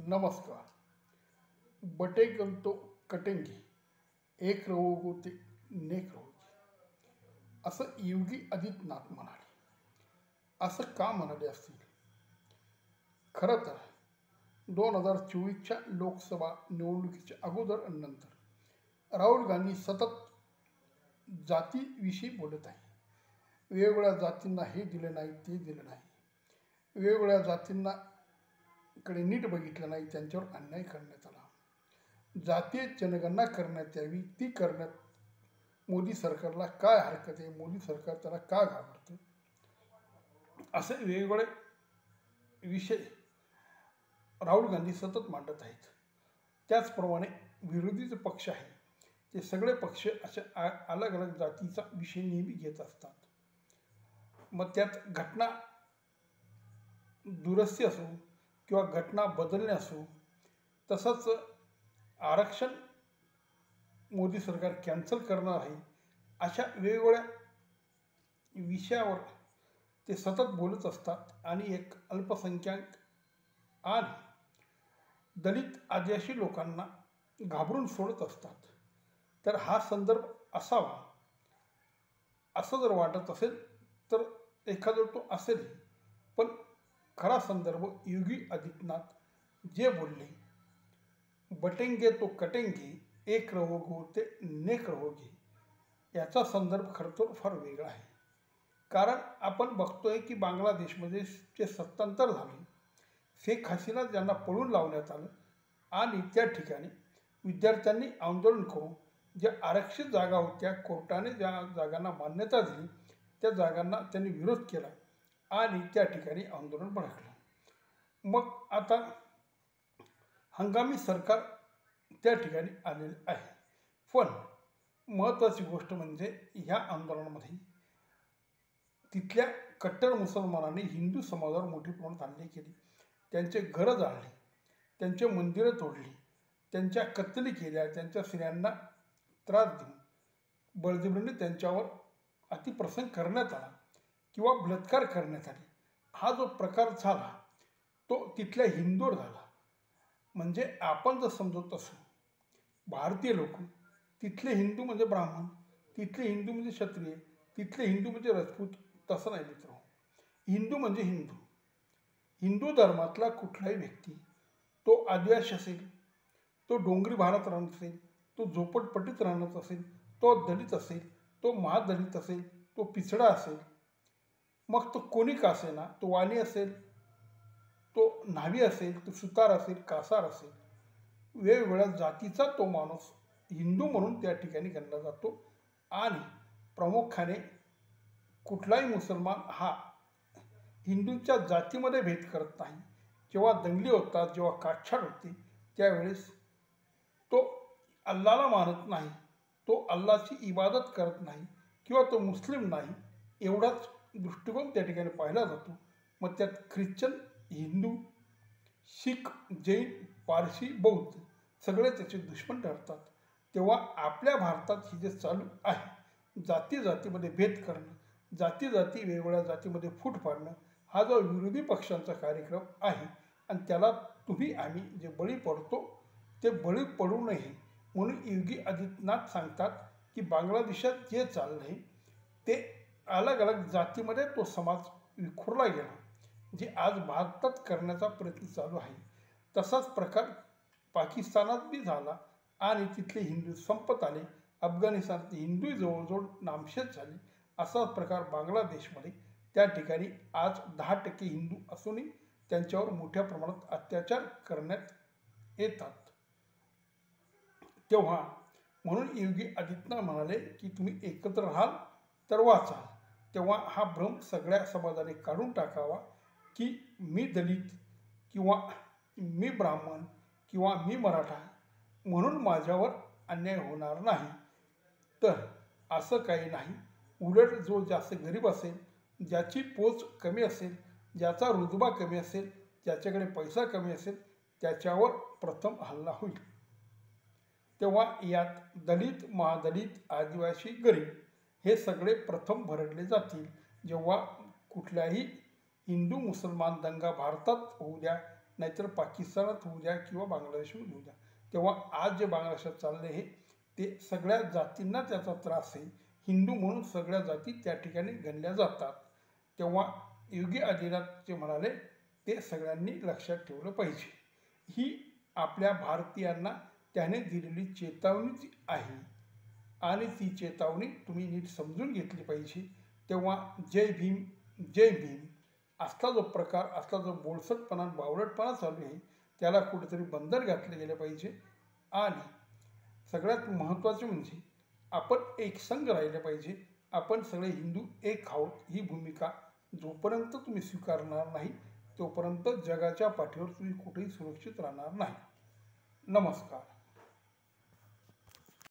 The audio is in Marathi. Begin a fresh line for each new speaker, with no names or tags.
नमस्कार. बटेगंतो कटेंगे, एक रहोगे ते नेक रहोगे, असं योगी आदित्यनाथ म्हणाले. असं का म्हणाले असतील? खरं तर 2024च्या लोकसभा निवडणुकीच्या अगोदर आणि नंतर राहुल गांधी सतत जातीविषयी बोलत आहे. वेगवेगळ्या जातींना हे दिलं नाही, ते दिलं नाही, वेगवेगळ्या जातींना कडे नीट बघितलं नाही, त्यांच्यावर अन्याय करण्यात आला. जातीय जनगणना करण्यात यावी, ती करण्यात मोदी सरकारला काय हरकत आहे, मोदी सरकार त्याला का घाबरतं, असे वेगवेगळे विषय राहुल गांधी सतत मांडत आहेत. त्याचप्रमाणे विरोधी जे पक्ष आहे ते सगळे पक्ष अशा अलग अलग जातीचा विषय नेहमी घेत असतात. मग त्यात घटना दुरुस्ती असो किंवा घटना बदलणे असो, तसंच आरक्षण मोदी सरकार कॅन्सल करणार आहे, अशा वेगवेगळ्या विषयावर ते सतत बोलत असतात आणि एक अल्पसंख्याक आणि दलित आदिवासी लोकांना घाबरून सोडत असतात. तर हा संदर्भ असावा असं जर वाटत असेल तर एखादा तो असेल, पण खरा संदर्भ योगी आदित्यनाथ जे बोलले, बटेंगे तो कटेंगे, एक रहोगे ते नेक रहोगे, याचा संदर्भ खरं तर फार वेगळा आहे. कारण आपण बघतोय की बांगलादेशमध्ये जे सत्तांतर झाले, शेख हसीना ज्यांना पळून लावण्यात आलं आणि त्या ठिकाणी विद्यार्थ्यांनी आंदोलन करून ज्या आरक्षित जागा होत्या, कोर्टाने ज्या जागांना मान्यता दिली त्या जागांना त्यांनी विरोध केला आणि त्या ठिकाणी आंदोलन भडकलं. मग आता हंगामी सरकार त्या ठिकाणी आलेलं आहे. पण महत्त्वाची गोष्ट म्हणजे ह्या आंदोलनामध्ये तिथल्या कट्टर मुसलमानांनी हिंदू समाजावर मोठी प्रमाणात हल्ले केले, त्यांचे घरं जाळली, त्यांचे मंदिरं तोडली, त्यांच्या कत्तली केल्या, त्यांच्या स्त्रियांना त्रास देऊन बळजबरीने त्यांच्यावर अतिप्रसंग करण्यात आला किंवा बलात्कार करण्यात आले. हा जो प्रकार झाला तो तिथल्या हिंदूवर झाला. म्हणजे आपण जर समजत असू भारतीय लोक, तिथले हिंदू म्हणजे ब्राह्मण, तिथले हिंदू म्हणजे क्षत्रिय, तिथले हिंदू म्हणजे राजपूत, तसं नाही मित्र. हिंदू म्हणजे हिंदू. हिंदू धर्मातला कुठलाही व्यक्ती, तो आदिवासी असेल, तो डोंगरी भागात राहत असेल, तो झोपडपट्टीत राहत असेल, तो दलित असेल, तो महादलित असेल, तो पिछडा असेल, मग तो कोणी का असेना, तो वाणी असेल, तो न्हावी असेल, तो सुतार असेल, कासार असेल, वेगवेगळ्या जातीचा तो माणूस हिंदू म्हणून त्या ठिकाणी गणला जातो. आणि प्रामुख्याने कुठलाही मुसलमान हा हिंदूंच्या जातीमध्ये भेद करत नाही. जेव्हा दंगली होतात, जेव्हा काटछाट होते, त्यावेळेस तो अल्लाला मानत नाही, तो अल्लाची इबादत करत नाही किंवा तो मुस्लिम नाही, एवढाच दृष्टिकोन त्या ठिकाणी पाहिला जातो. मग त्यात ख्रिश्चन, हिंदू, शीख, जैन, पारसी, बौद्ध सगळे त्याचे दुश्मन ठरतात. तेव्हा आपल्या भारतात हे जे चालू आहे, जाती जातीमध्ये भेद करणं, जाती जाती वेगवेगळ्या जातीमध्ये फूट पाडणं, हा जो विरोधी पक्षांचा कार्यक्रम आहे आणि त्याला तुम्ही आम्ही जे बळी पडतो ते बळी पडू नये म्हणून योगी आदित्यनाथ सांगतात की बांगलादेशात जे चाललं आहे ते अलग अलग जातीमध्ये तो समाज विखुरला गेला, जे आज भारतात करण्याचा प्रयत्न चालू आहे. तसाच प्रकार पाकिस्तानात बी झाला आणि तिथले हिंदू संपत आले. अफगाणिस्तानातले हिंदू जवळजवळ नामशेष झाले. असाच प्रकार बांगलादेशमध्ये त्या ठिकाणी आज 10% हिंदू असूनही त्यांच्यावर मोठ्या प्रमाणात अत्याचार करण्यात येतात. तेव्हा म्हणून योगी आदित्यनाथ म्हणाले की तुम्ही एकत्र राहाल तर वाचाल. तेव्हा हा भ्रम सगळ्या समाजाने काढून टाकावा की मी दलित किंवा मी ब्राह्मण किंवा मी मराठा म्हणून माझ्यावर अन्याय होणार नाही. तर असं काही नाही. उलट जो जास्त गरीब असेल, ज्याची पोच कमी असेल, ज्याचा रुतबा कमी असेल, ज्याच्याकडे पैसा कमी असेल, त्याच्यावर प्रथम हल्ला होईल. तेव्हा यात दलित, महादलित, आदिवासी, गरीब हे सगळे प्रथम भरडले जातील. जेव्हा कुठल्याही हिंदू मुसलमान दंगा भारतात होऊ द्या, नाहीतर पाकिस्तानात होऊ द्या किंवा बांगलादेशमध्ये होऊ द्या. तेव्हा आज जे बांगलादेशात चालले आहे ते सगळ्या जातींना त्याचा त्रास आहे. हिंदू म्हणून सगळ्या जाती त्या ठिकाणी गणल्या जातात. तेव्हा योगी आदित्यनाथ जे म्हणाले ते सगळ्यांनी लक्षात ठेवलं पाहिजे. ही आपल्या भारतीयांना त्याने दिलेली चेतावणी आहे आणि ती चेतावणी तुम्ही नीट समजून घेतली पाहिजे. तेव्हा जय भीम जय भीम असला जो प्रकार, असला जो बोळसटपणा बावळटपणा चालू आहे त्याला कुठेतरी बंदर घातले गेले पाहिजे. आणि सगळ्यात महत्त्वाचे म्हणजे आपण एक संघ राहिले पाहिजे. आपण सगळे हिंदू एक आहोत ही भूमिका जोपर्यंत तुम्ही स्वीकारणार नाही तोपर्यंत जगाच्या पाठीवर तुम्ही कुठेही सुरक्षित राहणार नाही. नमस्कार.